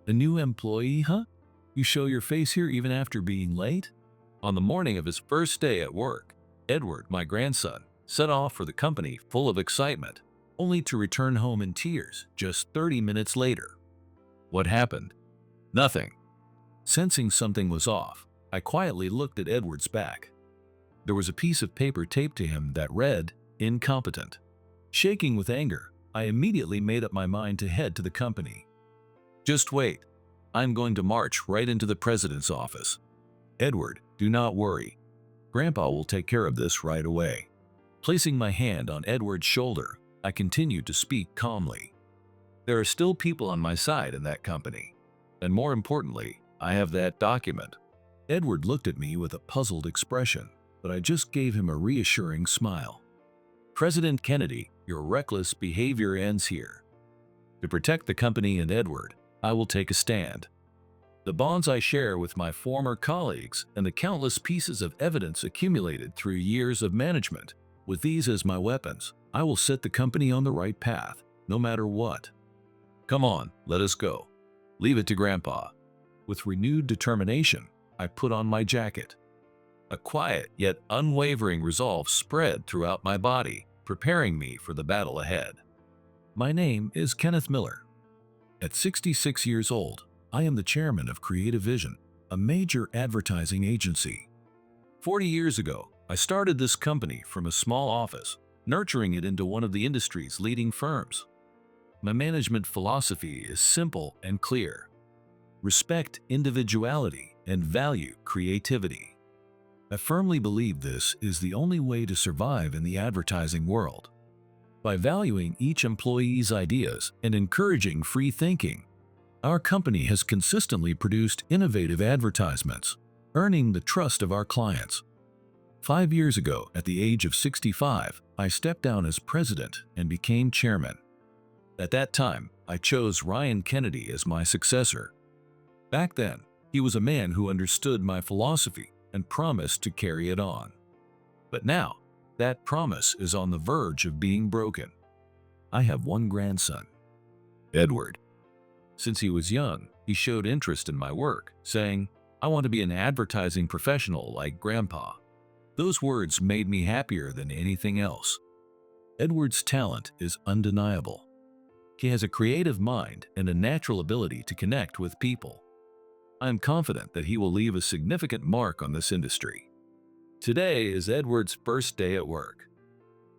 A new employee, huh? You show your face here even after being late? On the morning of his first day at work, Edward, my grandson, set off for the company full of excitement, only to return home in tears just 30 minutes later. What happened? Nothing. Sensing something was off, I quietly looked at Edward's back. There was a piece of paper taped to him that read, "Incompetent." Shaking with anger, I immediately made up my mind to head to the company. Just wait. I'm going to march right into the president's office. Edward, do not worry. Grandpa will take care of this right away. Placing my hand on Edward's shoulder, I continued to speak calmly. There are still people on my side in that company. And more importantly, I have that document. Edward looked at me with a puzzled expression, but I just gave him a reassuring smile. President Kennedy, your reckless behavior ends here. To protect the company and Edward, I will take a stand. The bonds I share with my former colleagues and the countless pieces of evidence accumulated through years of management, with these as my weapons, I will set the company on the right path, no matter what. Come on, let us go. Leave it to Grandpa. With renewed determination, I put on my jacket. A quiet yet unwavering resolve spread throughout my body, preparing me for the battle ahead. My name is Kenneth Miller. At 66 years old, I am the chairman of Creative Vision, a major advertising agency. 40 years ago, I started this company from a small office, nurturing it into one of the industry's leading firms. My management philosophy is simple and clear. Respect individuality and value creativity. I firmly believe this is the only way to survive in the advertising world. By valuing each employee's ideas and encouraging free thinking, our company has consistently produced innovative advertisements, earning the trust of our clients. 5 years ago, at the age of 65, I stepped down as president and became chairman. At that time, I chose Ryan Kennedy as my successor. Back then, he was a man who understood my philosophy and promised to carry it on. But now, that promise is on the verge of being broken. I have one grandson, Edward. Since he was young, he showed interest in my work, saying, "I want to be an advertising professional like Grandpa." Those words made me happier than anything else. Edward's talent is undeniable. He has a creative mind and a natural ability to connect with people. I am confident that he will leave a significant mark on this industry. Today is Edward's first day at work.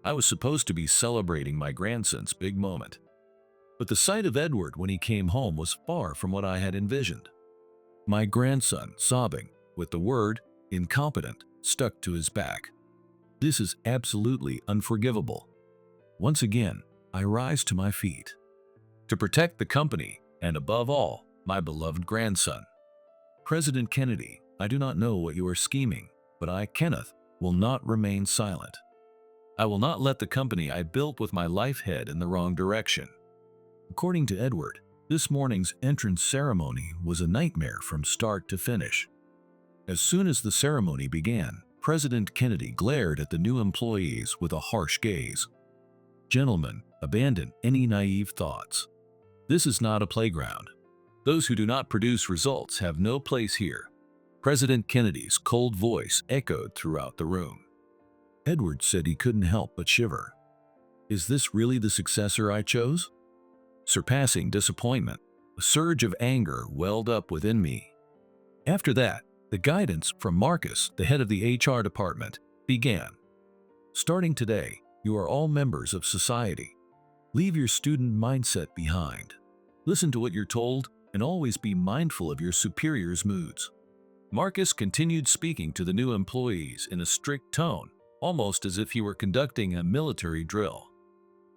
I was supposed to be celebrating my grandson's big moment. But the sight of Edward when he came home was far from what I had envisioned. My grandson sobbing, with the word "incompetent" stuck to his back. This is absolutely unforgivable. Once again, I rise to my feet. To protect the company, and above all, my beloved grandson. President Kennedy, I do not know what you are scheming, but I, Kenneth, will not remain silent. I will not let the company I built with my life head in the wrong direction. According to Edward, this morning's entrance ceremony was a nightmare from start to finish. As soon as the ceremony began, President Kennedy glared at the new employees with a harsh gaze. Gentlemen, abandon any naive thoughts. This is not a playground. Those who do not produce results have no place here. President Kennedy's cold voice echoed throughout the room. Edward said he couldn't help but shiver. Is this really the successor I chose? Surpassing disappointment, a surge of anger welled up within me. After that, the guidance from Marcus, the head of the HR department, began. Starting today, you are all members of society. Leave your student mindset behind. Listen to what you're told and always be mindful of your superiors' moods. Marcus continued speaking to the new employees in a strict tone, almost as if he were conducting a military drill.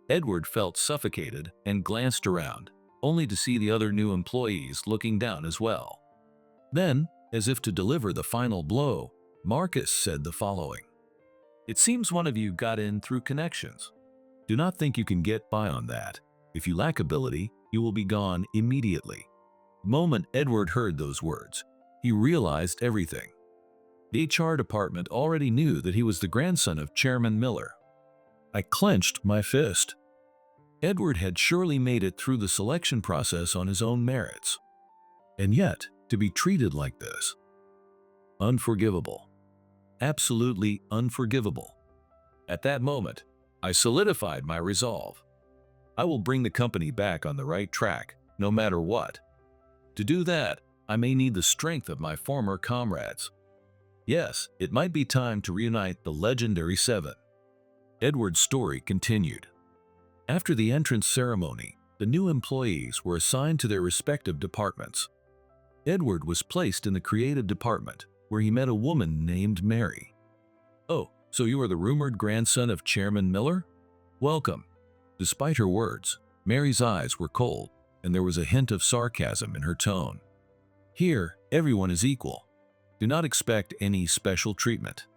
Edward felt suffocated and glanced around, only to see the other new employees looking down as well. Then, as if to deliver the final blow, Marcus said the following. It seems one of you got in through connections. Do not think you can get by on that. If you lack ability, you will be gone immediately. The moment Edward heard those words, he realized everything. The HR department already knew that he was the grandson of Chairman Miller. I clenched my fist. Edward had surely made it through the selection process on his own merits. And yet, to be treated like this, unforgivable. Absolutely unforgivable. At that moment, I solidified my resolve. I will bring the company back on the right track, no matter what. To do that, I may need the strength of my former comrades. Yes, it might be time to reunite the legendary seven. Edward's story continued. After the entrance ceremony, the new employees were assigned to their respective departments. Edward was placed in the creative department, where he met a woman named Mary. "Oh, so you are the rumored grandson of Chairman Miller? Welcome." Despite her words, Mary's eyes were cold, and there was a hint of sarcasm in her tone. "Here, everyone is equal. Do not expect any special treatment."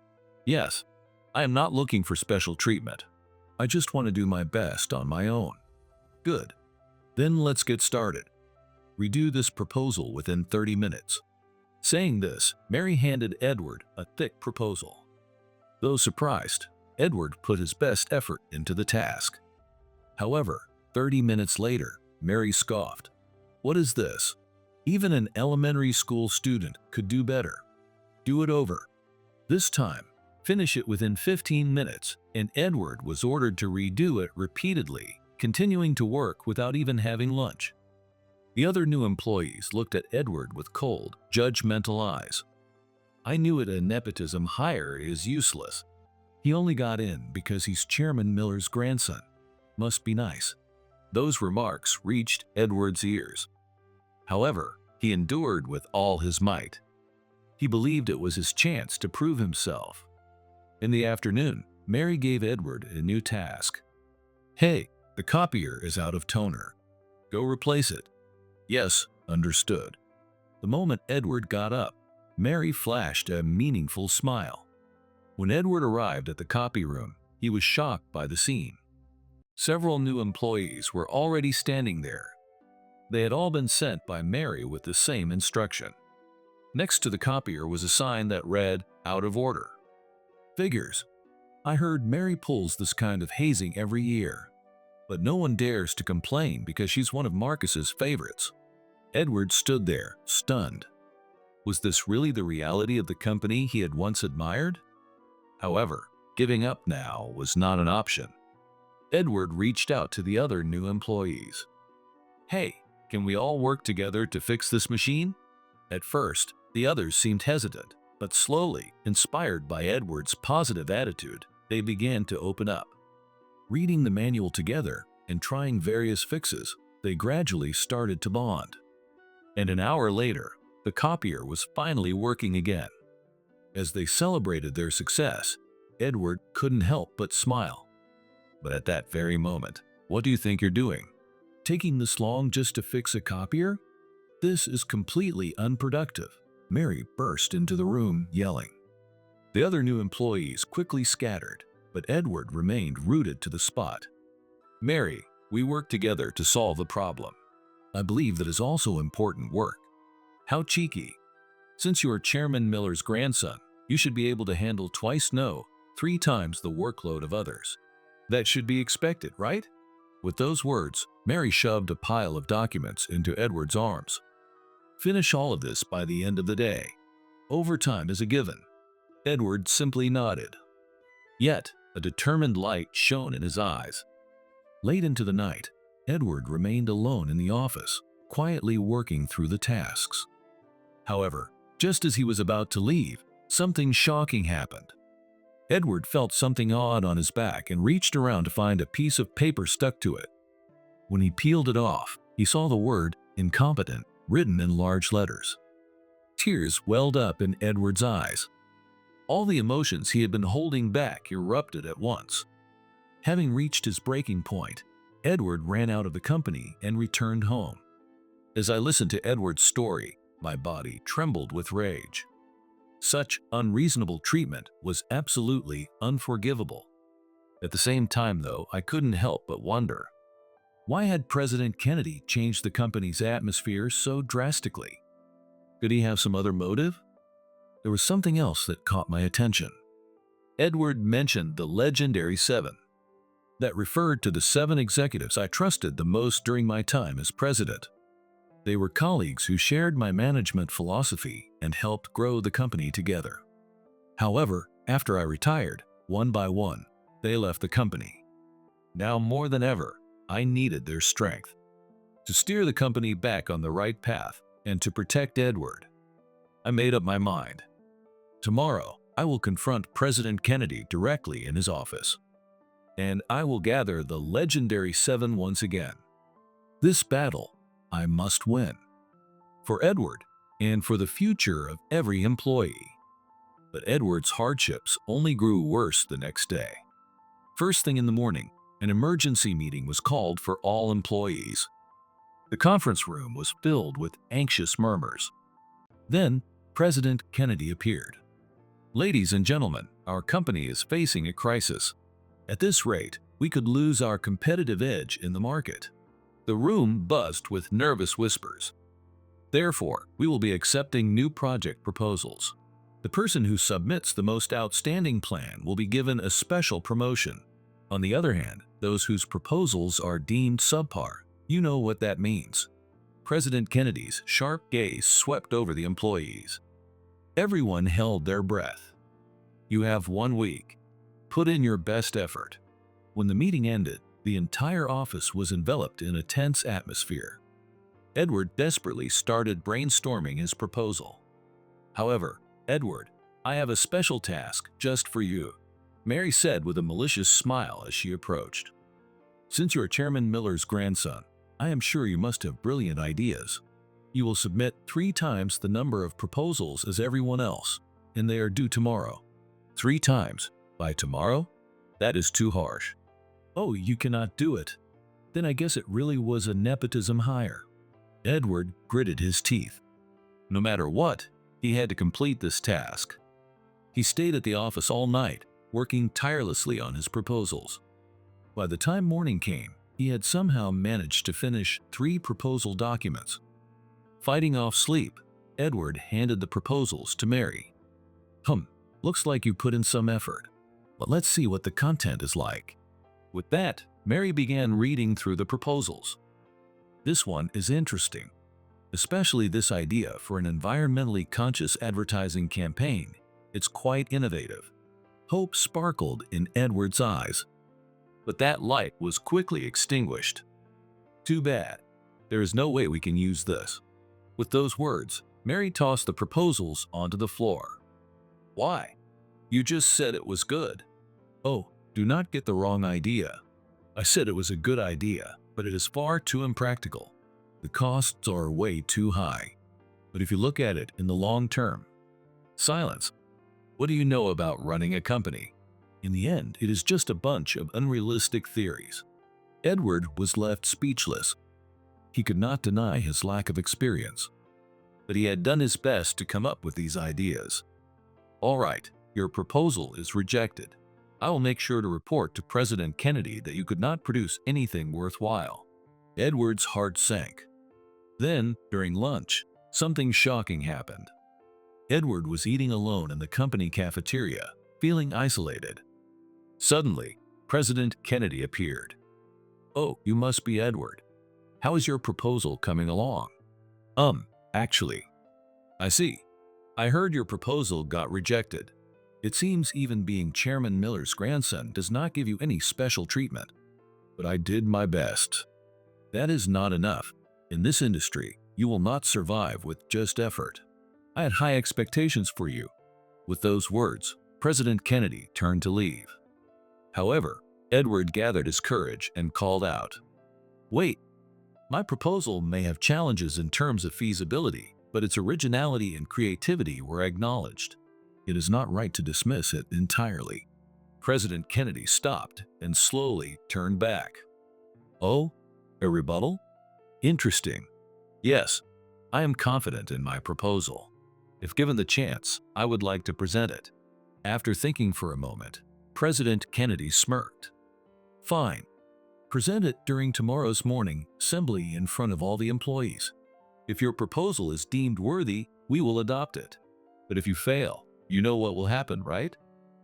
"Yes, I am not looking for special treatment. I just want to do my best on my own." "Good. Then let's get started. Redo this proposal within 30 minutes. Saying this, Mary handed Edward a thick proposal. Though surprised, Edward put his best effort into the task. However, 30 minutes later, Mary scoffed. "What is this? Even an elementary school student could do better. Do it over. This time, finish it within 15 minutes, and Edward was ordered to redo it repeatedly, continuing to work without even having lunch. The other new employees looked at Edward with cold, judgmental eyes. I knew it, a nepotism hire is useless. He only got in because he's Chairman Miller's grandson. Must be nice." Those remarks reached Edward's ears. However, he endured with all his might. He believed it was his chance to prove himself. In the afternoon, Mary gave Edward a new task. "Hey, the copier is out of toner. Go replace it." "Yes, understood." The moment Edward got up, Mary flashed a meaningful smile. When Edward arrived at the copy room, he was shocked by the scene. Several new employees were already standing there. They had all been sent by Mary with the same instruction. Next to the copier was a sign that read, "Out of order." Figures. I heard Mary pulls this kind of hazing every year. But no one dares to complain because she's one of Marcus's favorites. Edward stood there, stunned. Was this really the reality of the company he had once admired? However, giving up now was not an option. Edward reached out to the other new employees. "Hey, can we all work together to fix this machine?" At first, the others seemed hesitant, but slowly, inspired by Edward's positive attitude, they began to open up. Reading the manual together and trying various fixes, they gradually started to bond. And an hour later, the copier was finally working again. As they celebrated their success, Edward couldn't help but smile. But at that very moment, what do you think you're doing? Taking this long just to fix a copier? This is completely unproductive. Mary burst into the room, yelling. The other new employees quickly scattered, but Edward remained rooted to the spot. "Mary, we work together to solve the problem. I believe that is also important work." "How cheeky. Since you are Chairman Miller's grandson, you should be able to handle twice no, 3 times the workload of others. That should be expected, right?" With those words, Mary shoved a pile of documents into Edward's arms. "Finish all of this by the end of the day. Overtime is a given." Edward simply nodded. Yet, a determined light shone in his eyes. Late into the night, Edward remained alone in the office, quietly working through the tasks. However, just as he was about to leave, something shocking happened. Edward felt something odd on his back and reached around to find a piece of paper stuck to it. When he peeled it off, he saw the word "incompetent" written in large letters. Tears welled up in Edward's eyes. All the emotions he had been holding back erupted at once. Having reached his breaking point, Edward ran out of the company and returned home. As I listened to Edward's story, my body trembled with rage. Such unreasonable treatment was absolutely unforgivable. At the same time, though, I couldn't help but wonder, why had President Kennedy changed the company's atmosphere so drastically? Could he have some other motive? There was something else that caught my attention. Edward mentioned the legendary 7. That referred to the 7 executives I trusted the most during my time as president. They were colleagues who shared my management philosophy and helped grow the company together. However, after I retired, one by one, they left the company. Now more than ever, I needed their strength to steer the company back on the right path and to protect Edward. I made up my mind. Tomorrow, I will confront President Kennedy directly in his office, and I will gather the legendary seven once again. This battle, I must win. For Edward, and for the future of every employee. But Edward's hardships only grew worse the next day. First thing in the morning, an emergency meeting was called for all employees. The conference room was filled with anxious murmurs. Then, President Kennedy appeared. "Ladies and gentlemen, our company is facing a crisis. At this rate, we could lose our competitive edge in the market." The room buzzed with nervous whispers. "Therefore, we will be accepting new project proposals. The person who submits the most outstanding plan will be given a special promotion. On the other hand, those whose proposals are deemed subpar, you know what that means." President Kennedy's sharp gaze swept over the employees. Everyone held their breath. "You have 1 week. Put in your best effort." When the meeting ended, the entire office was enveloped in a tense atmosphere. Edward desperately started brainstorming his proposal. "However, Edward, I have a special task just for you," Mary said with a malicious smile as she approached. "Since you are Chairman Miller's grandson, I am sure you must have brilliant ideas. You will submit 3 times the number of proposals as everyone else, and they are due tomorrow." 3 times? By tomorrow? That is too harsh. "Oh, you cannot do it. Then I guess it really was a nepotism hire." Edward gritted his teeth. No matter what, he had to complete this task. He stayed at the office all night, working tirelessly on his proposals. By the time morning came, he had somehow managed to finish 3 proposal documents. Fighting off sleep, Edward handed the proposals to Mary. Looks like you put in some effort, but let's see what the content is like." With that, Mary began reading through the proposals. "This one is interesting, especially this idea for an environmentally conscious advertising campaign. It's quite innovative." Hope sparkled in Edward's eyes. But that light was quickly extinguished. "Too bad. There is no way we can use this." With those words, Mary tossed the proposals onto the floor. "Why? You just said it was good." "Oh, do not get the wrong idea. I said it was a good idea, but it is far too impractical. The costs are way too high. But if you look at it in the long term..." Silence. What do you know about running a company? In the end, it is just a bunch of unrealistic theories. Edward was left speechless. He could not deny his lack of experience, but he had done his best to come up with these ideas. "All right, your proposal is rejected. I will make sure to report to President Kennedy that you could not produce anything worthwhile." Edward's heart sank. Then, during lunch, something shocking happened. Edward was eating alone in the company cafeteria, feeling isolated. Suddenly, President Kennedy appeared. "Oh, you must be Edward. How is your proposal coming along?" Actually. "I see. I heard your proposal got rejected. It seems even being Chairman Miller's grandson does not give you any special treatment. But I did my best." "That is not enough. In this industry, you will not survive with just effort. I had high expectations for you." With those words, President Kennedy turned to leave. However, Edward gathered his courage and called out, "Wait, my proposal may have challenges in terms of feasibility, but its originality and creativity were acknowledged. It is not right to dismiss it entirely." President Kennedy stopped and slowly turned back. "Oh, a rebuttal? Interesting. Yes, I am confident in my proposal. If given the chance, I would like to present it." After thinking for a moment, President Kennedy smirked. "Fine. Present it during tomorrow's morning assembly in front of all the employees. If your proposal is deemed worthy, we will adopt it. But if you fail, you know what will happen, right?"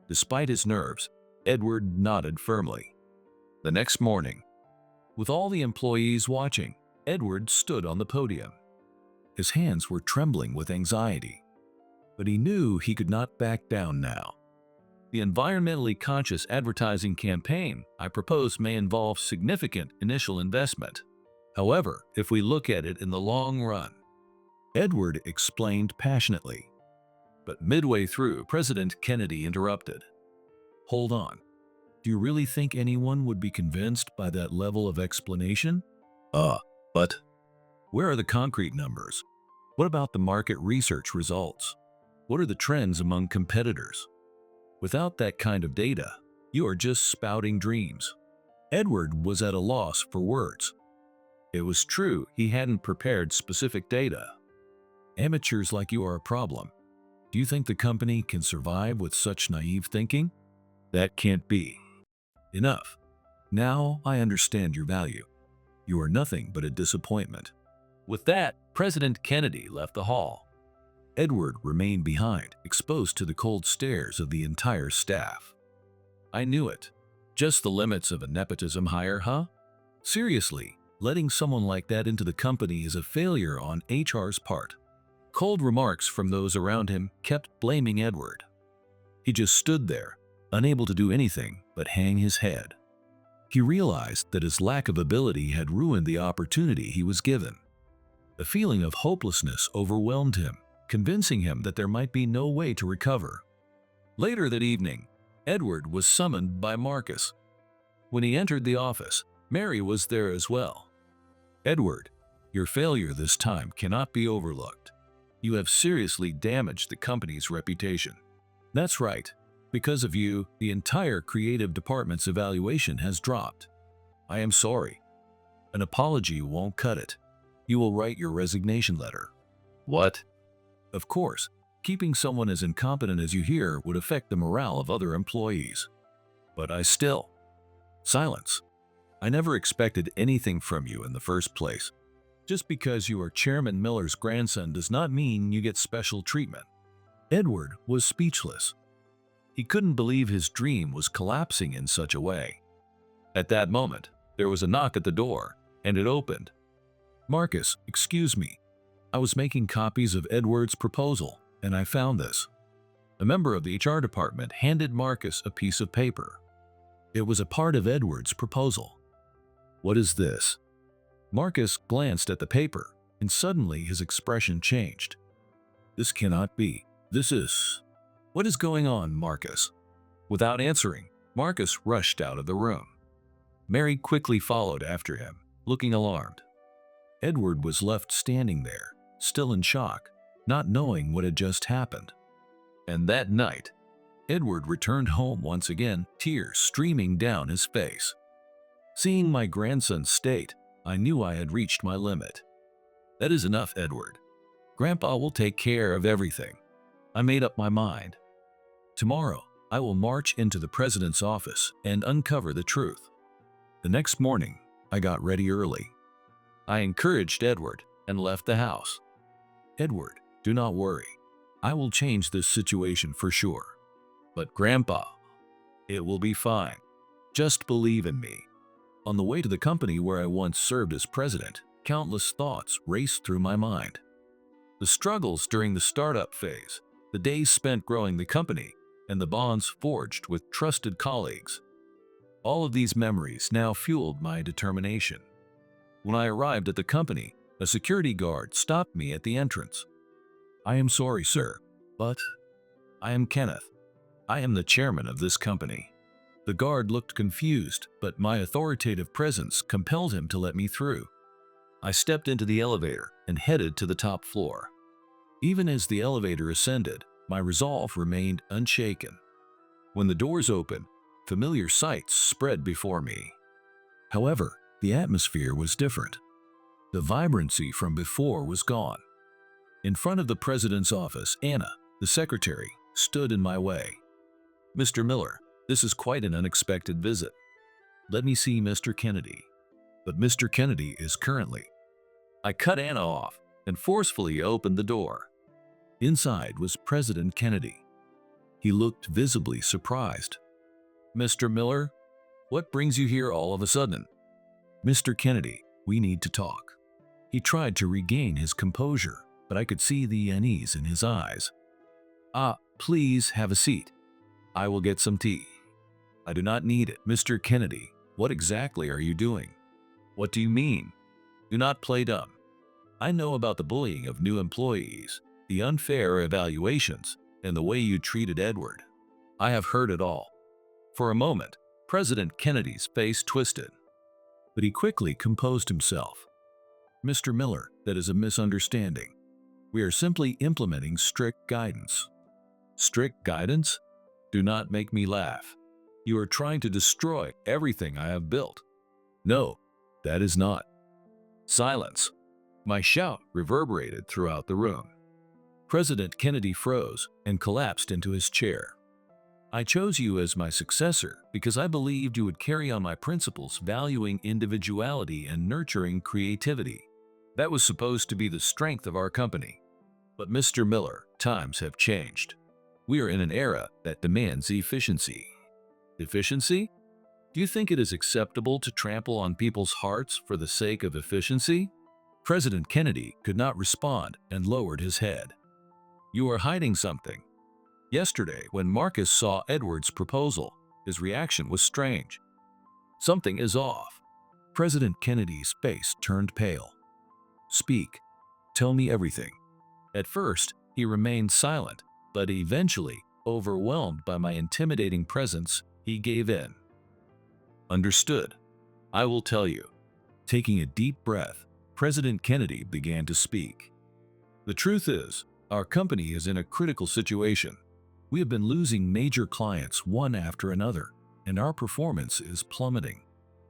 Despite his nerves, Edward nodded firmly. The next morning, with all the employees watching, Edward stood on the podium. His hands were trembling with anxiety. But he knew he could not back down now. The environmentally conscious advertising campaign I propose may involve significant initial investment. However, if we look at it in the long run, Edward explained passionately. But midway through, President Kennedy interrupted. Hold on. Do you really think anyone would be convinced by that level of explanation? But where are the concrete numbers? What about the market research results? What are the trends among competitors? Without that kind of data, you are just spouting dreams. Edward was at a loss for words. It was true he hadn't prepared specific data. Amateurs like you are a problem. Do you think the company can survive with such naive thinking? That can't be. Enough. Now I understand your value. You are nothing but a disappointment. With that, President Kennedy left the hall. Edward remained behind, exposed to the cold stares of the entire staff. I knew it. Just the limits of a nepotism hire, huh? Seriously, letting someone like that into the company is a failure on HR's part. Cold remarks from those around him kept blaming Edward. He just stood there, unable to do anything but hang his head. He realized that his lack of ability had ruined the opportunity he was given. A feeling of hopelessness overwhelmed him, convincing him that there might be no way to recover. Later that evening, Edward was summoned by Marcus. When he entered the office, Mary was there as well. Edward, your failure this time cannot be overlooked. You have seriously damaged the company's reputation. That's right. Because of you, the entire creative department's evaluation has dropped. I am sorry. An apology won't cut it. You will write your resignation letter. What? Of course, keeping someone as incompetent as you here would affect the morale of other employees. But I still... Silence. I never expected anything from you in the first place. Just because you are Chairman Miller's grandson does not mean you get special treatment. Edward was speechless. He couldn't believe his dream was collapsing in such a way. At that moment, there was a knock at the door, and it opened. Marcus, excuse me. I was making copies of Edward's proposal, and I found this. A member of the HR department handed Marcus a piece of paper. It was a part of Edward's proposal. What is this? Marcus glanced at the paper, and suddenly his expression changed. This cannot be. This is... What is going on, Marcus? Without answering, Marcus rushed out of the room. Mary quickly followed after him, looking alarmed. Edward was left standing there, still in shock, not knowing what had just happened. And that night, Edward returned home once again, tears streaming down his face. Seeing my grandson's state, I knew I had reached my limit. That is enough, Edward. Grandpa will take care of everything. I made up my mind. Tomorrow, I will march into the president's office and uncover the truth. The next morning, I got ready early. I encouraged Edward and left the house. Edward, do not worry. I will change this situation for sure. But Grandpa, it will be fine. Just believe in me. On the way to the company where I once served as president, countless thoughts raced through my mind. The struggles during the startup phase, the days spent growing the company, and the bonds forged with trusted colleagues. All of these memories now fueled my determination. When I arrived at the company, a security guard stopped me at the entrance. I am sorry, sir, but I am Kenneth. I am the chairman of this company. The guard looked confused, but my authoritative presence compelled him to let me through. I stepped into the elevator and headed to the top floor. Even as the elevator ascended, my resolve remained unshaken. When the doors opened, familiar sights spread before me. However, the atmosphere was different. The vibrancy from before was gone. In front of the president's office, Anna, the secretary, stood in my way. Mr. Miller, this is quite an unexpected visit. Let me see Mr. Kennedy. But Mr. Kennedy is currently... I cut Anna off and forcefully opened the door. Inside was President Kennedy. He looked visibly surprised. Mr. Miller, what brings you here all of a sudden? Mr. Kennedy, we need to talk. He tried to regain his composure, but I could see the unease in his eyes. "Ah, please have a seat. I will get some tea." "I do not need it." "Mr. Kennedy, what exactly are you doing?" "What do you mean?" "Do not play dumb. I know about the bullying of new employees, the unfair evaluations, and the way you treated Edward. I have heard it all." For a moment, President Kennedy's face twisted, but he quickly composed himself. "Mr. Miller, that is a misunderstanding. We are simply implementing strict guidance." "Strict guidance? Do not make me laugh. You are trying to destroy everything I have built." "No, that is not." Silence. My shout reverberated throughout the room. President Kennedy froze and collapsed into his chair. "I chose you as my successor because I believed you would carry on my principles valuing individuality and nurturing creativity. That was supposed to be the strength of our company. But Mr. Miller, times have changed. We are in an era that demands efficiency." Efficiency? Do you think it is acceptable to trample on people's hearts for the sake of efficiency? President Kennedy could not respond and lowered his head. "You are hiding something." Yesterday, when Marcus saw Edward's proposal, his reaction was strange. "Something is off." President Kennedy's face turned pale. "Speak. Tell me everything." At first, he remained silent, but eventually, overwhelmed by my intimidating presence, he gave in. "Understood. I will tell you." Taking a deep breath, President Kennedy began to speak. "The truth is, our company is in a critical situation. We have been losing major clients one after another, and our performance is plummeting.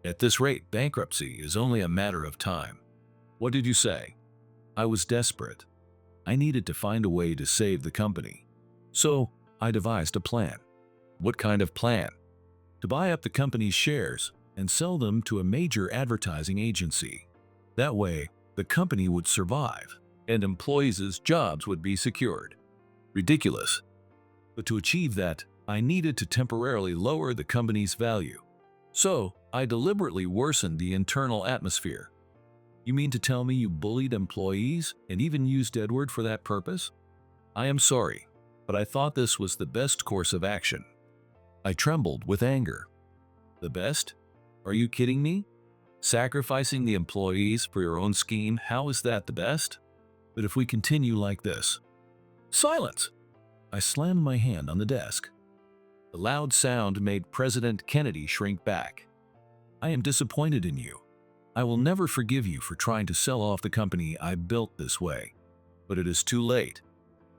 At this rate, bankruptcy is only a matter of time." "What did you say?" "I was desperate. I needed to find a way to save the company. So, I devised a plan." "What kind of plan?" "To buy up the company's shares and sell them to a major advertising agency. That way, the company would survive, and employees' jobs would be secured." "Ridiculous." "But to achieve that, I needed to temporarily lower the company's value. So, I deliberately worsened the internal atmosphere." "You mean to tell me you bullied employees and even used Edward for that purpose?" "I am sorry, but I thought this was the best course of action." I trembled with anger. "The best? Are you kidding me? Sacrificing the employees for your own scheme, how is that the best? But if we continue like this—" "Silence!" I slammed my hand on the desk. The loud sound made President Kennedy shrink back. "I am disappointed in you. I will never forgive you for trying to sell off the company I built this way. But it is too late.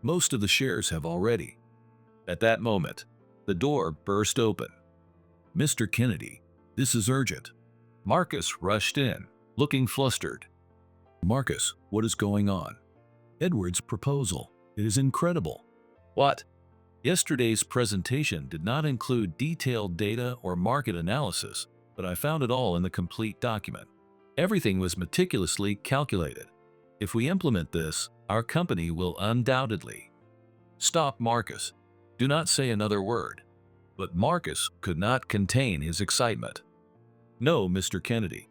Most of the shares have already." At that moment, the door burst open. "Mr. Kennedy, this is urgent." Marcus rushed in, looking flustered. "Marcus, what is going on?" "Edward's proposal. It is incredible." "What?" "Yesterday's presentation did not include detailed data or market analysis, but I found it all in the complete document. Everything was meticulously calculated. If we implement this, our company will undoubtedly—" "Stop, Marcus. Do not say another word." But Marcus could not contain his excitement. "No, Mr. Kennedy.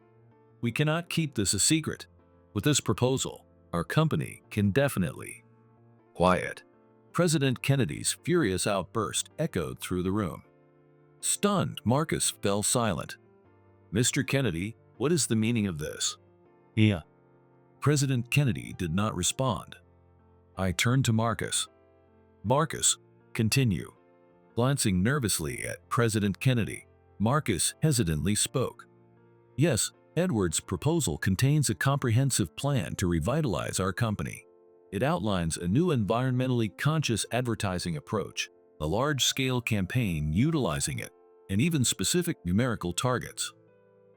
We cannot keep this a secret. With this proposal, our company can definitely—" Quiet. President Kennedy's furious outburst echoed through the room. Stunned, Marcus fell silent. "Mr. Kennedy, what is the meaning of this?" "Yeah." President Kennedy did not respond. I turned to Marcus. "Marcus, continue." Glancing nervously at President Kennedy, Marcus hesitantly spoke. "Yes, Edward's proposal contains a comprehensive plan to revitalize our company. It outlines a new environmentally conscious advertising approach, a large-scale campaign utilizing it, and even specific numerical targets."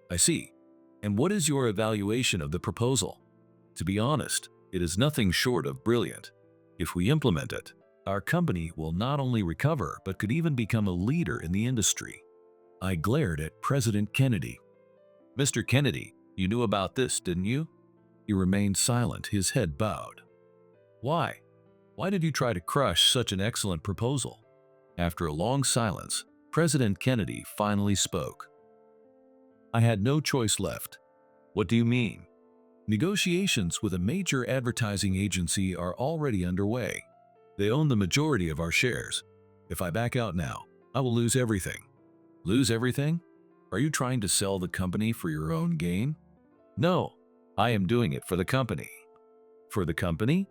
"I see. And what is your evaluation of the proposal?" "To be honest, it is nothing short of brilliant. If we implement it, our company will not only recover but could even become a leader in the industry." I glared at President Kennedy. "Mr. Kennedy, you knew about this, didn't you?" He remained silent, his head bowed. "Why? Why did you try to crush such an excellent proposal?" After a long silence, President Kennedy finally spoke. "I had no choice left." "What do you mean?" Negotiations with a major advertising agency are already underway. They own the majority of our shares. If I back out now, I will lose everything. Lose everything? Are you trying to sell the company for your own gain? No, I am doing it for the company. For the company?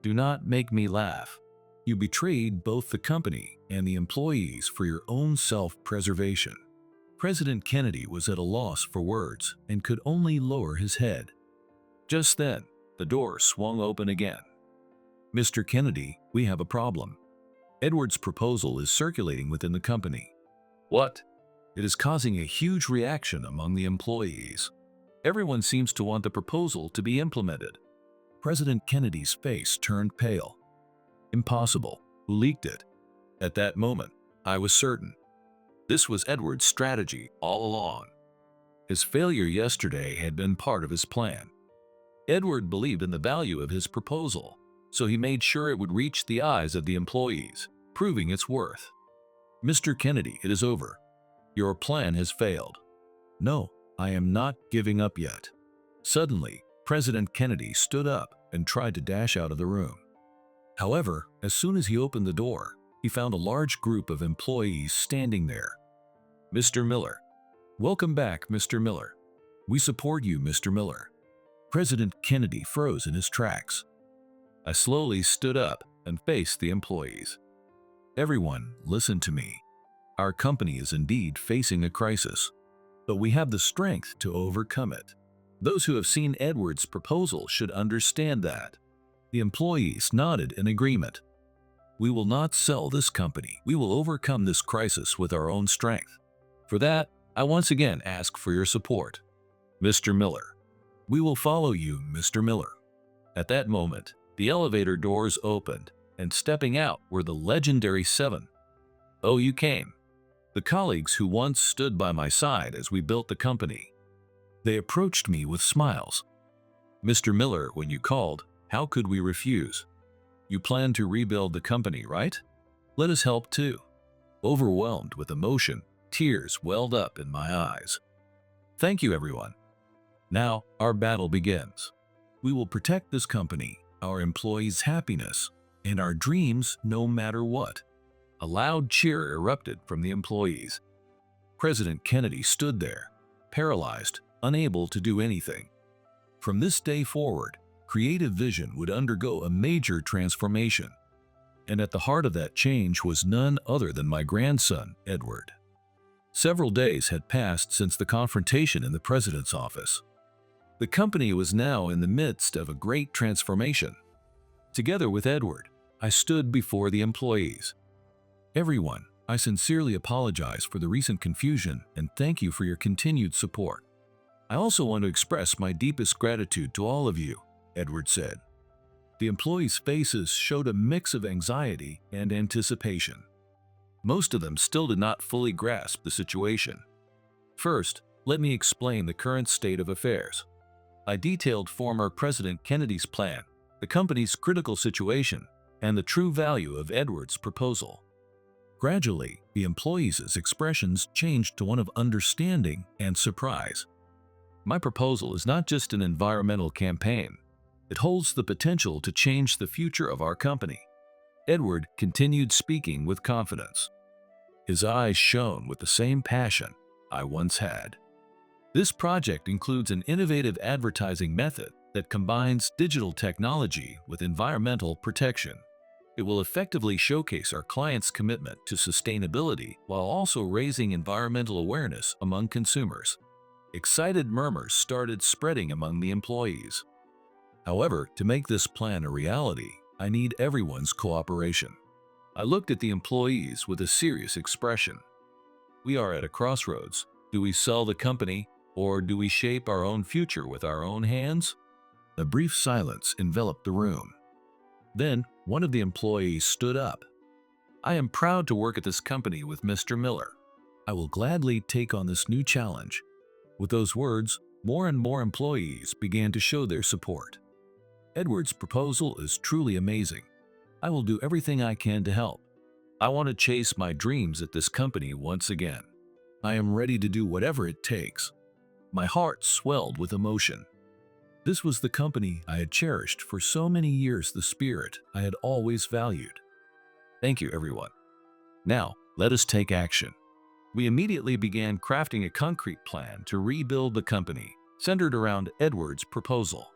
Do not make me laugh. You betrayed both the company and the employees for your own self-preservation. President Kennedy was at a loss for words and could only lower his head. Just then, the door swung open again. Mr. Kennedy, we have a problem. Edward's proposal is circulating within the company. What? It is causing a huge reaction among the employees. Everyone seems to want the proposal to be implemented. President Kennedy's face turned pale. Impossible. Who leaked it? At that moment, I was certain. This was Edward's strategy all along. His failure yesterday had been part of his plan. Edward believed in the value of his proposal, so he made sure it would reach the eyes of the employees, proving its worth. Mr. Kennedy, it is over. Your plan has failed. No, I am not giving up yet. Suddenly, President Kennedy stood up and tried to dash out of the room. However, as soon as he opened the door, he found a large group of employees standing there. Mr. Miller. Welcome back, Mr. Miller. We support you, Mr. Miller. President Kennedy froze in his tracks. I slowly stood up and faced the employees. Everyone, listen to me. Our company is indeed facing a crisis, but we have the strength to overcome it. Those who have seen Edward's proposal should understand that. The employees nodded in agreement. We will not sell this company. We will overcome this crisis with our own strength. For that, I once again ask for your support. Mr. Miller. We will follow you, Mr. Miller. At that moment, the elevator doors opened, and stepping out were the legendary seven. Oh, you came. The colleagues who once stood by my side as we built the company. They approached me with smiles. Mr. Miller, when you called, how could we refuse? You plan to rebuild the company, right? Let us help too. Overwhelmed with emotion, tears welled up in my eyes. Thank you, everyone. Now, our battle begins. We will protect this company, our employees' happiness, and our dreams no matter what. A loud cheer erupted from the employees. President Kennedy stood there, paralyzed, unable to do anything. From this day forward, creative vision would undergo a major transformation. And at the heart of that change was none other than my grandson, Edward. Several days had passed since the confrontation in the president's office. The company was now in the midst of a great transformation. Together with Edward, I stood before the employees. Everyone, I sincerely apologize for the recent confusion and thank you for your continued support. I also want to express my deepest gratitude to all of you, Edward said. The employees' faces showed a mix of anxiety and anticipation. Most of them still did not fully grasp the situation. First, let me explain the current state of affairs. I detailed former President Kennedy's plan, the company's critical situation, and the true value of Edward's proposal. Gradually, the employees' expressions changed to one of understanding and surprise. My proposal is not just an environmental campaign. It holds the potential to change the future of our company. Edward continued speaking with confidence. His eyes shone with the same passion I once had. This project includes an innovative advertising method that combines digital technology with environmental protection. It will effectively showcase our clients' commitment to sustainability while also raising environmental awareness among consumers. Excited murmurs started spreading among the employees. However, to make this plan a reality, I need everyone's cooperation. I looked at the employees with a serious expression. We are at a crossroads. Do we sell the company, or do we shape our own future with our own hands? A brief silence enveloped the room. Then, one of the employees stood up. I am proud to work at this company with Mr. Miller. I will gladly take on this new challenge. With those words, more and more employees began to show their support. Edward's proposal is truly amazing. I will do everything I can to help. I want to chase my dreams at this company once again. I am ready to do whatever it takes. My heart swelled with emotion. This was the company I had cherished for so many years, the spirit I had always valued. Thank you, everyone. Now, let us take action. We immediately began crafting a concrete plan to rebuild the company, centered around Edward's proposal.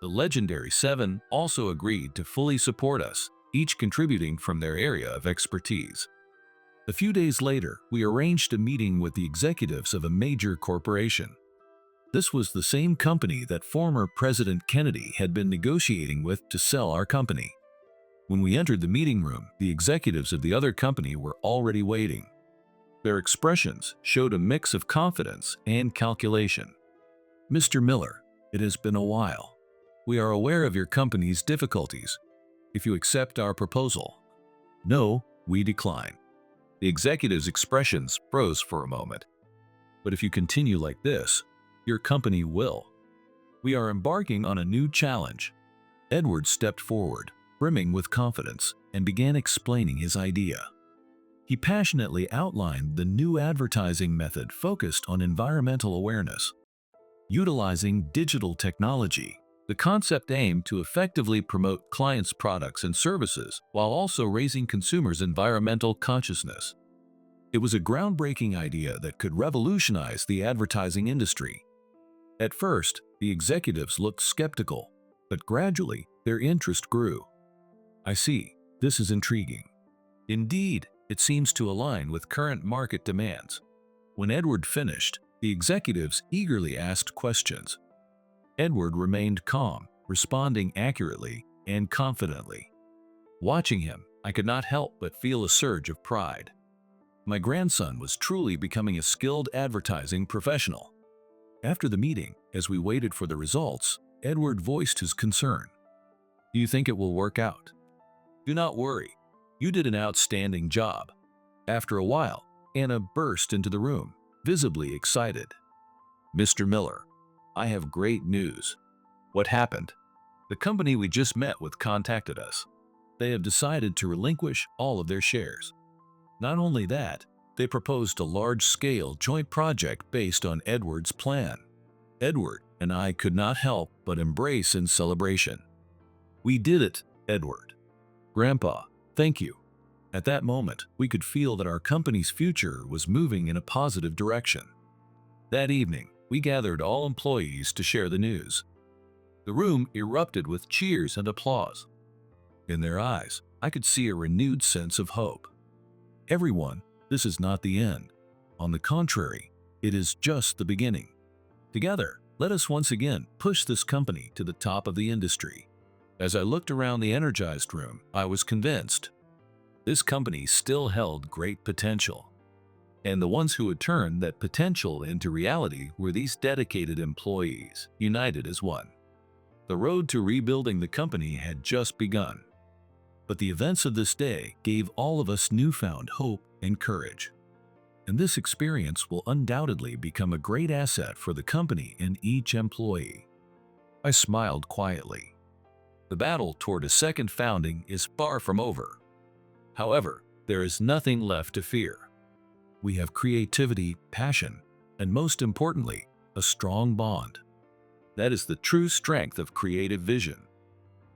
The legendary Seven also agreed to fully support us, each contributing from their area of expertise. A few days later, we arranged a meeting with the executives of a major corporation. This was the same company that former President Kennedy had been negotiating with to sell our company. When we entered the meeting room, the executives of the other company were already waiting. Their expressions showed a mix of confidence and calculation. "Mr. Miller, it has been a while. We are aware of your company's difficulties. If you accept our proposal." "No, we decline." The executives' expressions froze for a moment. "But if you continue like this, your company will. We are embarking on a new challenge." Edward stepped forward, brimming with confidence, and began explaining his idea. He passionately outlined the new advertising method focused on environmental awareness. Utilizing digital technology, the concept aimed to effectively promote clients' products and services while also raising consumers' environmental consciousness. It was a groundbreaking idea that could revolutionize the advertising industry. At first, the executives looked skeptical, but gradually their interest grew. "I see, this is intriguing. Indeed, it seems to align with current market demands." When Edward finished, the executives eagerly asked questions. Edward remained calm, responding accurately and confidently. Watching him, I could not help but feel a surge of pride. My grandson was truly becoming a skilled advertising professional. After the meeting, as we waited for the results, Edward voiced his concern. "Do you think it will work out?" "Do not worry. You did an outstanding job." After a while, Anna burst into the room, visibly excited. "Mr. Miller, I have great news." "What happened?" "The company we just met with contacted us. They have decided to relinquish all of their shares. Not only that, they proposed a large-scale joint project based on Edward's plan." Edward and I could not help but embrace in celebration. "We did it, Edward." "Grandpa, thank you." At that moment, we could feel that our company's future was moving in a positive direction. That evening, we gathered all employees to share the news. The room erupted with cheers and applause. In their eyes, I could see a renewed sense of hope. "Everyone, this is not the end. On the contrary, it is just the beginning. Together, let us once again push this company to the top of the industry." As I looked around the energized room, I was convinced this company still held great potential. And the ones who had turned that potential into reality were these dedicated employees, united as one. The road to rebuilding the company had just begun. But the events of this day gave all of us newfound hope and courage. And this experience will undoubtedly become a great asset for the company and each employee. I smiled quietly. The battle toward a second founding is far from over. However, there is nothing left to fear. We have creativity, passion, and most importantly, a strong bond. That is the true strength of creative vision.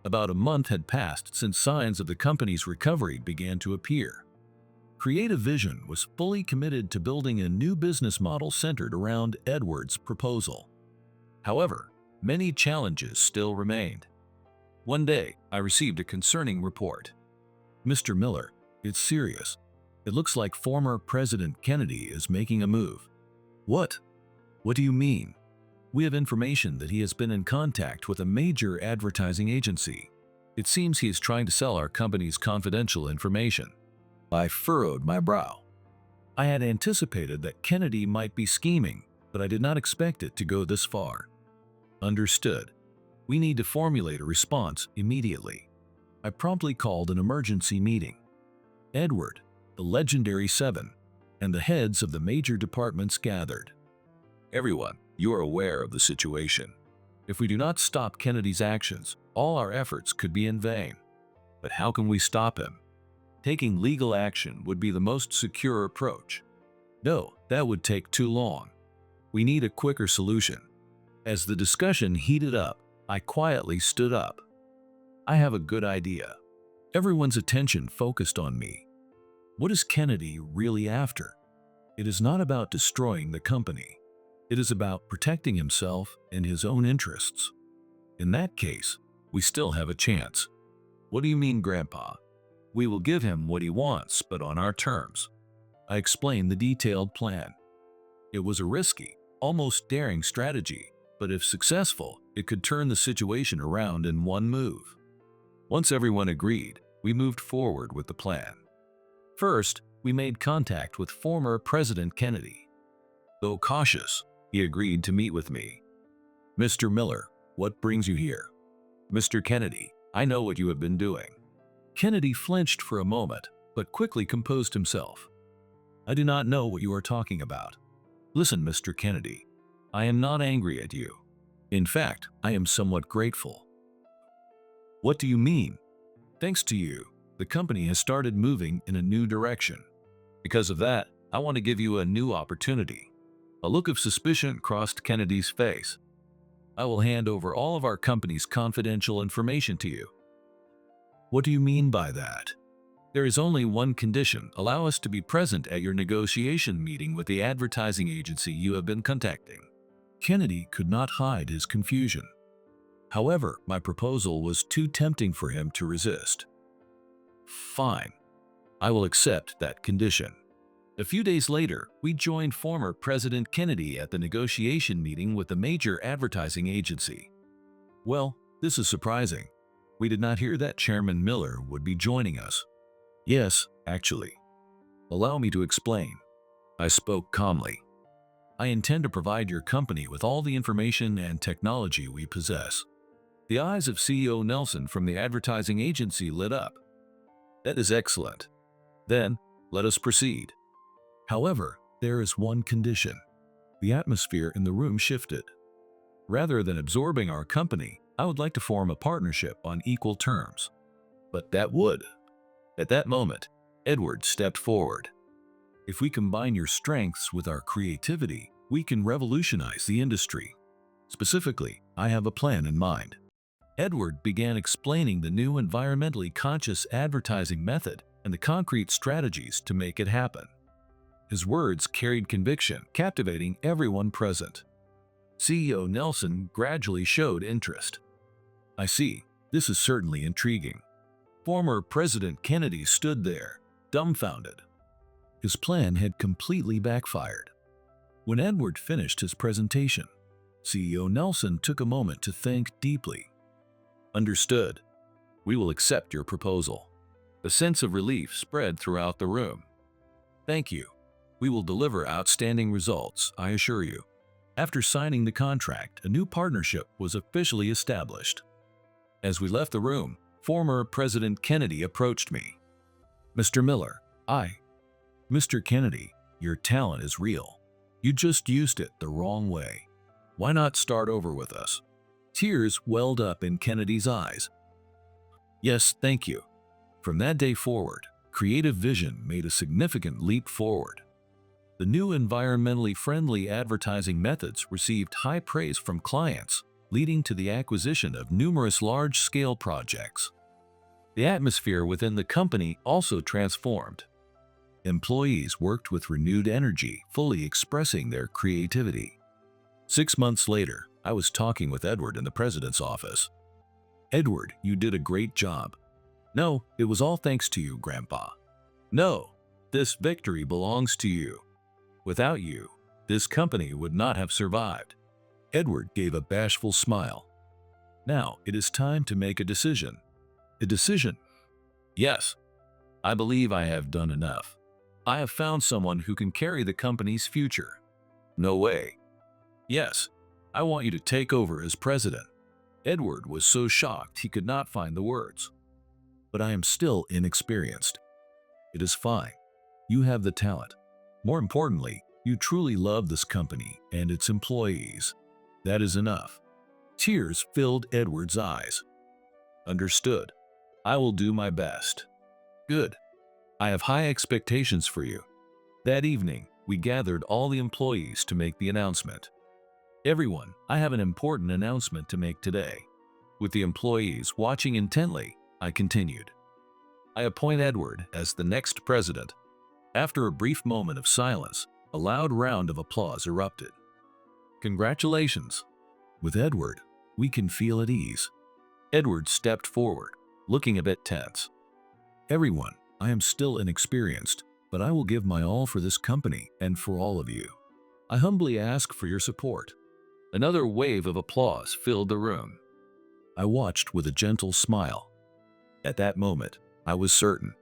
About a month had passed since signs of the company's recovery began to appear. Creative Vision was fully committed to building a new business model centered around Edward's proposal. However, many challenges still remained. One day, I received a concerning report. "Mr. Miller, it's serious. It looks like former President Kennedy is making a move." "What? What do you mean?" "We have information that he has been in contact with a major advertising agency. It seems he is trying to sell our company's confidential information." I furrowed my brow. I had anticipated that Kennedy might be scheming, but I did not expect it to go this far. "Understood. We need to formulate a response immediately." I promptly called an emergency meeting. Edward, the legendary Seven, and the heads of the major departments gathered. "Everyone, you are aware of the situation. If we do not stop Kennedy's actions, all our efforts could be in vain. But how can we stop him? Taking legal action would be the most secure approach. No, that would take too long. We need a quicker solution." As the discussion heated up, I quietly stood up. I have a good idea. Everyone's attention focused on me. What is Kennedy really after? It is not about destroying the company. It is about protecting himself and his own interests. In that case, we still have a chance. What do you mean, Grandpa? We will give him what he wants, but on our terms. I explained the detailed plan. It was a risky, almost daring strategy, but if successful, it could turn the situation around in one move. Once everyone agreed, we moved forward with the plan. First, we made contact with former President Kennedy. Though cautious, he agreed to meet with me. Mr. Miller, what brings you here? Mr. Kennedy, I know what you have been doing. Kennedy flinched for a moment, but quickly composed himself. I do not know what you are talking about. Listen, Mr. Kennedy, I am not angry at you. In fact, I am somewhat grateful. What do you mean? Thanks to you, the company has started moving in a new direction. Because of that, I want to give you a new opportunity. A look of suspicion crossed Kennedy's face. I will hand over all of our company's confidential information to you. What do you mean by that? There is only one condition. Allow us to be present at your negotiation meeting with the advertising agency you have been contacting. Kennedy could not hide his confusion. However, my proposal was too tempting for him to resist. Fine. I will accept that condition. A few days later, we joined former President Kennedy at the negotiation meeting with a major advertising agency. Well, this is surprising. We did not hear that Chairman Miller would be joining us. Yes, actually. Allow me to explain. I spoke calmly. I intend to provide your company with all the information and technology we possess. The eyes of CEO Nelson from the advertising agency lit up. That is excellent. Then, let us proceed. However, there is one condition. The atmosphere in the room shifted. Rather than absorbing our company, I would like to form a partnership on equal terms. But that would. At that moment, Edward stepped forward. If we combine your strengths with our creativity, we can revolutionize the industry. Specifically, I have a plan in mind. Edward began explaining the new environmentally conscious advertising method and the concrete strategies to make it happen. His words carried conviction, captivating everyone present. CEO Nelson gradually showed interest. I see, this is certainly intriguing. Former President Kennedy stood there, dumbfounded. His plan had completely backfired. When Edward finished his presentation, CEO Nelson took a moment to think deeply. Understood. We will accept your proposal. A sense of relief spread throughout the room. Thank you. We will deliver outstanding results, I assure you. After signing the contract, a new partnership was officially established. As we left the room, former President Kennedy approached me. Mr. Miller, Mr. Kennedy, your talent is real. You just used it the wrong way. Why not start over with us? Tears welled up in Kennedy's eyes. Yes, thank you. From that day forward, creative vision made a significant leap forward. The new environmentally friendly advertising methods received high praise from clients, leading to the acquisition of numerous large-scale projects. The atmosphere within the company also transformed. Employees worked with renewed energy, fully expressing their creativity. 6 months later, I was talking with Edward in the president's office. Edward, you did a great job. No, it was all thanks to you, Grandpa. No, this victory belongs to you. Without you, this company would not have survived. Edward gave a bashful smile. Now it is time to make a decision. A decision? Yes. I believe I have done enough. I have found someone who can carry the company's future. No way. Yes, I want you to take over as president. Edward was so shocked he could not find the words. But I am still inexperienced. It is fine. You have the talent. More importantly, you truly love this company and its employees. That is enough. Tears filled Edward's eyes. Understood. I will do my best. Good. I have high expectations for you. That evening, we gathered all the employees to make the announcement. Everyone, I have an important announcement to make today. With the employees watching intently, I continued. I appoint Edward as the next president. After a brief moment of silence, a loud round of applause erupted. Congratulations. With Edward, we can feel at ease. Edward stepped forward, looking a bit tense. Everyone, I am still inexperienced, but I will give my all for this company and for all of you. I humbly ask for your support. Another wave of applause filled the room. I watched with a gentle smile. At that moment, I was certain.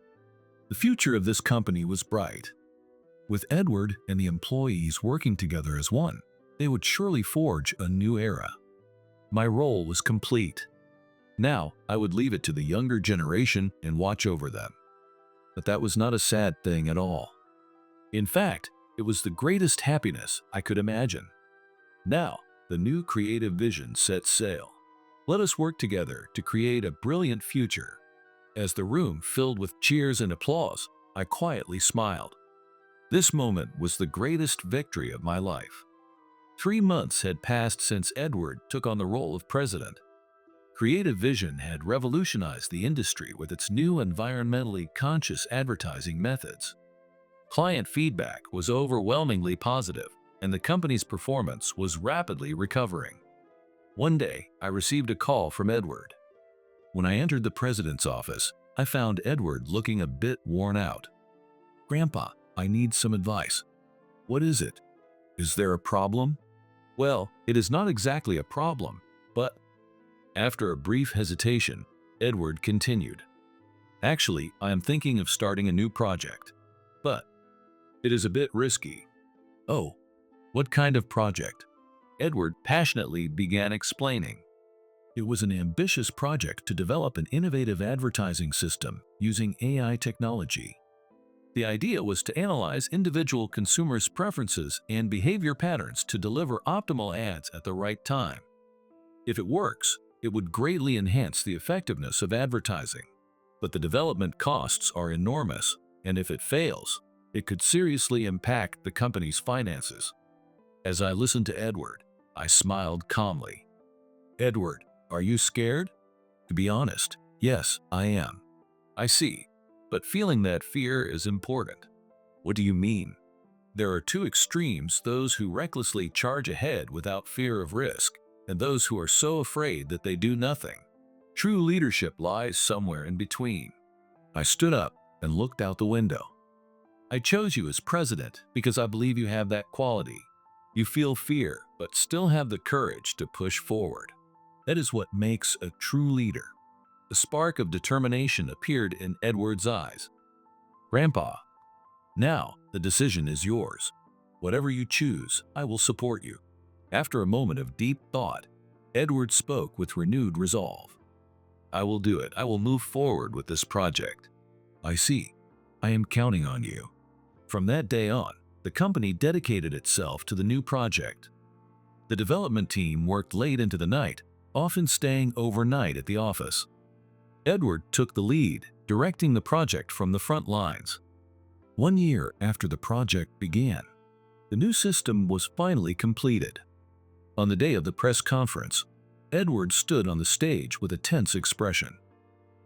The future of this company was bright. With Edward and the employees working together as one, they would surely forge a new era. My role was complete. Now, I would leave it to the younger generation and watch over them. But that was not a sad thing at all. In fact, it was the greatest happiness I could imagine. Now, the new creative vision sets sail. Let us work together to create a brilliant future. As the room filled with cheers and applause, I quietly smiled. This moment was the greatest victory of my life. 3 months had passed since Edward took on the role of president. Creative Vision had revolutionized the industry with its new environmentally conscious advertising methods. Client feedback was overwhelmingly positive, and the company's performance was rapidly recovering. One day, I received a call from Edward. When I entered the president's office, I found Edward looking a bit worn out. "Grandpa, I need some advice." "What is it? Is there a problem?" "Well, it is not exactly a problem, but..." After a brief hesitation, Edward continued. "Actually, I am thinking of starting a new project, but it is a bit risky." "Oh, what kind of project?" Edward passionately began explaining. It was an ambitious project to develop an innovative advertising system using AI technology. The idea was to analyze individual consumers' preferences and behavior patterns to deliver optimal ads at the right time. If it works, it would greatly enhance the effectiveness of advertising. But the development costs are enormous, and if it fails, it could seriously impact the company's finances. As I listened to Edward, I smiled calmly. "Edward, are you scared?" "To be honest, yes, I am." "I see, but feeling that fear is important." "What do you mean?" "There are two extremes: those who recklessly charge ahead without fear of risk, and those who are so afraid that they do nothing. True leadership lies somewhere in between." I stood up and looked out the window. "I chose you as president because I believe you have that quality. You feel fear, but still have the courage to push forward. That is what makes a true leader." A spark of determination appeared in Edward's eyes. "Grandpa, now the decision is yours. Whatever you choose, I will support you." After a moment of deep thought, Edward spoke with renewed resolve. "I will do it. I will move forward with this project." "I see. I am counting on you." From that day on, the company dedicated itself to the new project. The development team worked late into the night, often staying overnight at the office. Edward took the lead, directing the project from the front lines. 1 year after the project began, the new system was finally completed. On the day of the press conference, Edward stood on the stage with a tense expression.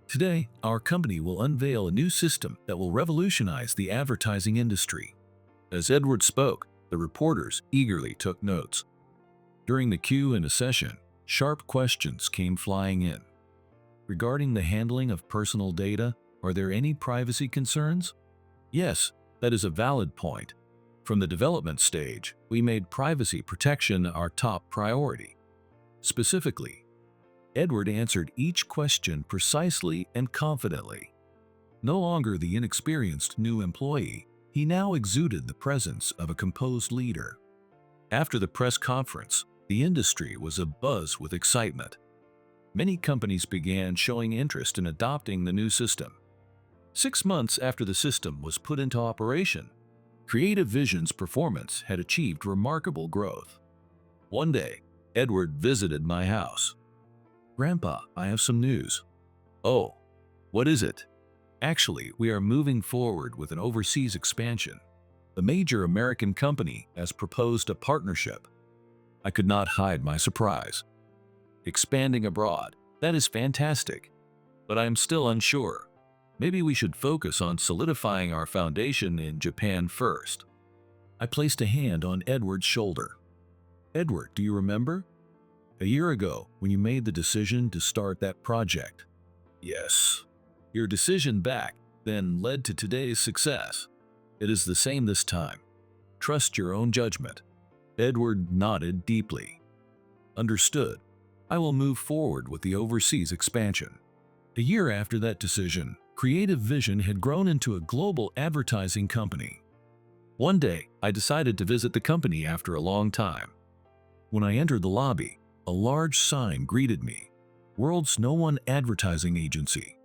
"Today, our company will unveil a new system that will revolutionize the advertising industry." As Edward spoke, the reporters eagerly took notes. During the Q&A session, sharp questions came flying in. "Regarding the handling of personal data, are there any privacy concerns?" "Yes, that is a valid point. From the development stage, we made privacy protection our top priority." Specifically, Edward answered each question precisely and confidently. No longer the inexperienced new employee, he now exuded the presence of a composed leader. After the press conference, the industry was abuzz with excitement. Many companies began showing interest in adopting the new system. 6 months after the system was put into operation, Creative Vision's performance had achieved remarkable growth. One day, Edward visited my house. "Grandpa, I have some news." "Oh, what is it?" "Actually, we are moving forward with an overseas expansion. A major American company has proposed a partnership." I could not hide my surprise. Expanding abroad, That is fantastic, but I am still unsure. Maybe we should focus on solidifying our foundation in Japan first. I placed a hand on Edward's shoulder. Edward, do you remember? A year ago, when you made the decision to start that project. Yes. Your decision back then led to today's success. It is the same this time. Trust your own judgment. Edward nodded deeply. Understood. I will move forward with the overseas expansion. A year after that decision, Creative Vision had grown into a global advertising company. One day, I decided to visit the company after a long time. When I entered the lobby, a large sign greeted me. World's #1 advertising agency.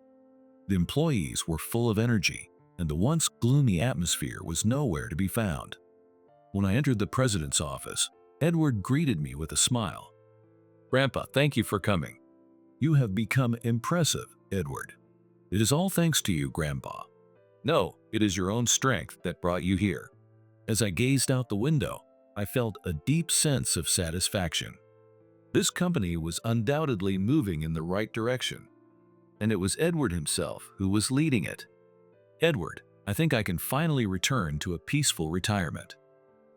The employees were full of energy, and the once gloomy atmosphere was nowhere to be found. When I entered the president's office, Edward greeted me with a smile. Grandpa, thank you for coming. You have become impressive, Edward. It is all thanks to you, Grandpa. No, it is your own strength that brought you here. As I gazed out the window, I felt a deep sense of satisfaction. This company was undoubtedly moving in the right direction, and it was Edward himself who was leading it. Edward, I think I can finally return to a peaceful retirement.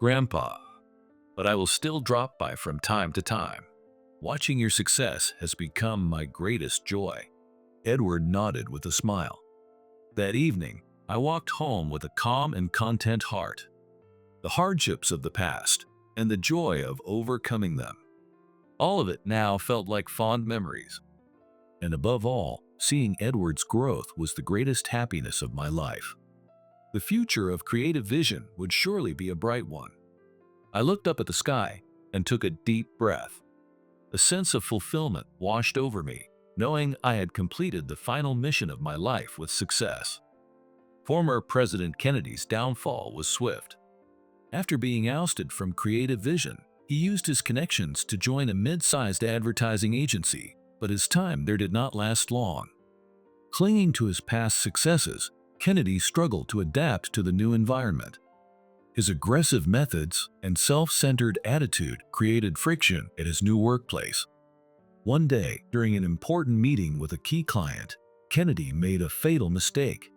Grandpa, but I will still drop by from time to time. Watching your success has become my greatest joy. Edward nodded with a smile. That evening, I walked home with a calm and content heart. The hardships of the past and the joy of overcoming them. All of it now felt like fond memories. And above all, seeing Edward's growth was the greatest happiness of my life. The future of Creative Vision would surely be a bright one. I looked up at the sky and took a deep breath. A sense of fulfillment washed over me, knowing I had completed the final mission of my life with success. Former President Kennedy's downfall was swift. After being ousted from Creative Vision, he used his connections to join a mid-sized advertising agency, but his time there did not last long. Clinging to his past successes, Kennedy struggled to adapt to the new environment. His aggressive methods and self-centered attitude created friction at his new workplace. One day, during an important meeting with a key client, Kennedy made a fatal mistake.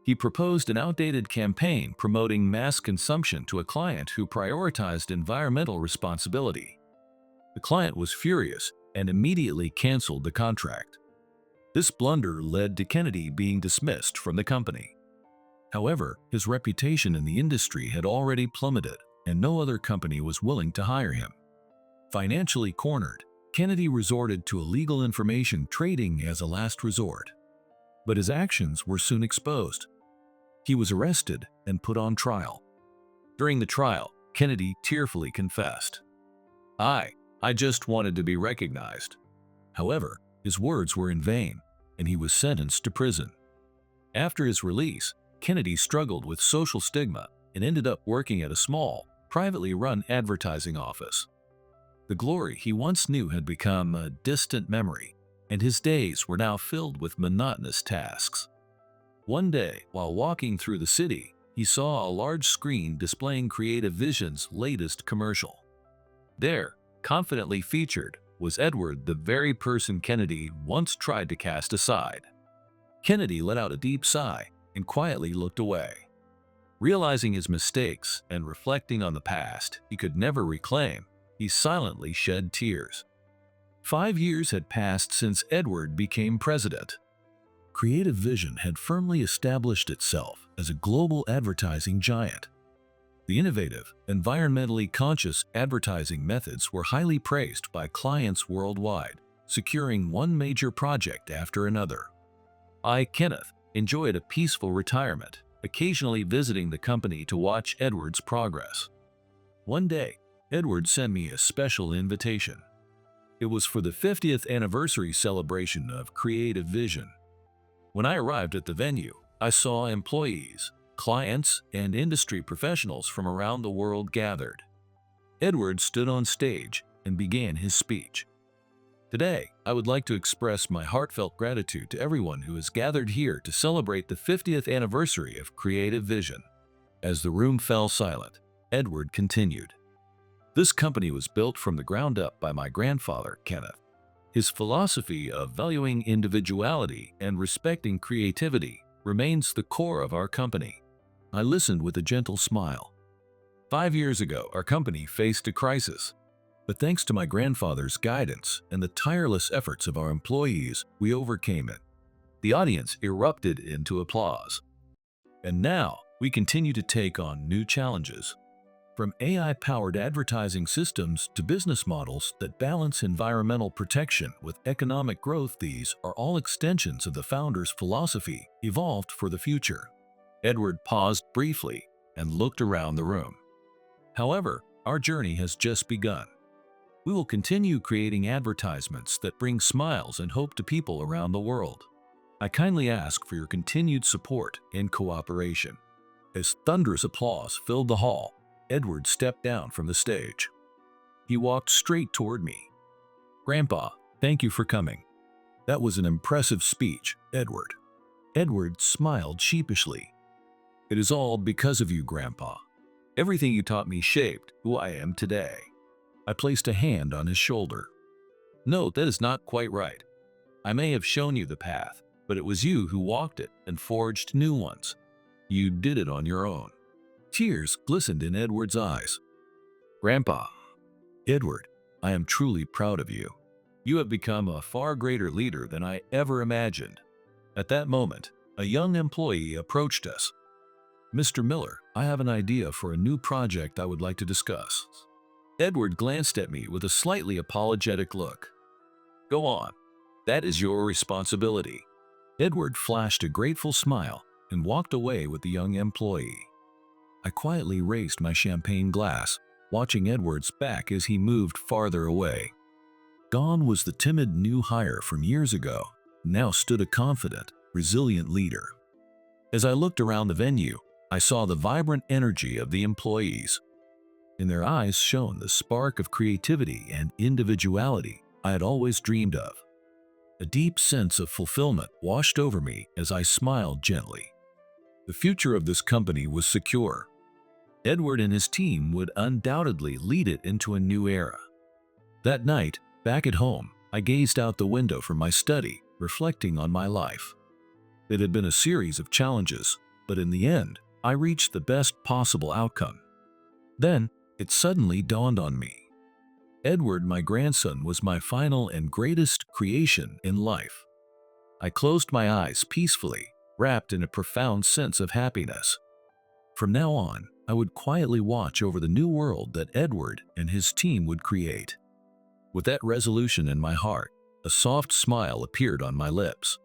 He proposed an outdated campaign promoting mass consumption to a client who prioritized environmental responsibility. The client was furious and immediately canceled the contract. This blunder led to Kennedy being dismissed from the company. However, his reputation in the industry had already plummeted, and no other company was willing to hire him. Financially cornered, Kennedy resorted to illegal information trading as a last resort. But his actions were soon exposed. He was arrested and put on trial. During the trial, Kennedy tearfully confessed, I just wanted to be recognized." However, his words were in vain, and he was sentenced to prison. After his release, Kennedy struggled with social stigma and ended up working at a small, privately run advertising office. The glory he once knew had become a distant memory, and his days were now filled with monotonous tasks. One day, while walking through the city, he saw a large screen displaying Creative Vision's latest commercial. There, confidently featured, was Edward, the very person Kennedy once tried to cast aside. Kennedy let out a deep sigh and quietly looked away. Realizing his mistakes and reflecting on the past he could never reclaim, he silently shed tears. 5 years had passed since Edward became president. Creative Vision had firmly established itself as a global advertising giant. The innovative, environmentally conscious advertising methods were highly praised by clients worldwide, securing one major project after another. I, Kenneth, enjoyed a peaceful retirement, occasionally visiting the company to watch Edward's progress. One day, Edward sent me a special invitation. It was for the 50th anniversary celebration of Creative Vision. When I arrived at the venue, I saw employees, clients, and industry professionals from around the world gathered. Edward stood on stage and began his speech. Today, I would like to express my heartfelt gratitude to everyone who has gathered here to celebrate the 50th anniversary of Creative Vision. As the room fell silent, Edward continued. This company was built from the ground up by my grandfather, Kenneth. His philosophy of valuing individuality and respecting creativity remains the core of our company. I listened with a gentle smile. 5 years ago, our company faced a crisis. But thanks to my grandfather's guidance and the tireless efforts of our employees, we overcame it. The audience erupted into applause. And now, we continue to take on new challenges. From AI-powered advertising systems to business models that balance environmental protection with economic growth, these are all extensions of the founder's philosophy evolved for the future. Edward paused briefly and looked around the room. However, our journey has just begun. We will continue creating advertisements that bring smiles and hope to people around the world. I kindly ask for your continued support and cooperation. As thunderous applause filled the hall, Edward stepped down from the stage. He walked straight toward me. "Grandpa, thank you for coming. That was an impressive speech, Edward." Edward smiled sheepishly. "It is all because of you, Grandpa. Everything you taught me shaped who I am today." I placed a hand on his shoulder. "No, that is not quite right. I may have shown you the path, but it was you who walked it and forged new ones. You did it on your own." Tears glistened in Edward's eyes. "Grandpa." "Edward, I am truly proud of you. You have become a far greater leader than I ever imagined." At that moment, a young employee approached us. "Mr. Miller, I have an idea for a new project I would like to discuss." Edward glanced at me with a slightly apologetic look. "Go on. That is your responsibility." Edward flashed a grateful smile and walked away with the young employee. I quietly raised my champagne glass, watching Edward's back as he moved farther away. Gone was the timid new hire from years ago. Now stood a confident, resilient leader. As I looked around the venue, I saw the vibrant energy of the employees. In their eyes shone the spark of creativity and individuality I had always dreamed of. A deep sense of fulfillment washed over me as I smiled gently. The future of this company was secure. Edward and his team would undoubtedly lead it into a new era. That night, back at home, I gazed out the window from my study, reflecting on my life. It had been a series of challenges, but in the end, I reached the best possible outcome. Then, it suddenly dawned on me. Edward, my grandson, was my final and greatest creation in life. I closed my eyes peacefully, wrapped in a profound sense of happiness. From now on, I would quietly watch over the new world that Edward and his team would create. With that resolution in my heart, a soft smile appeared on my lips.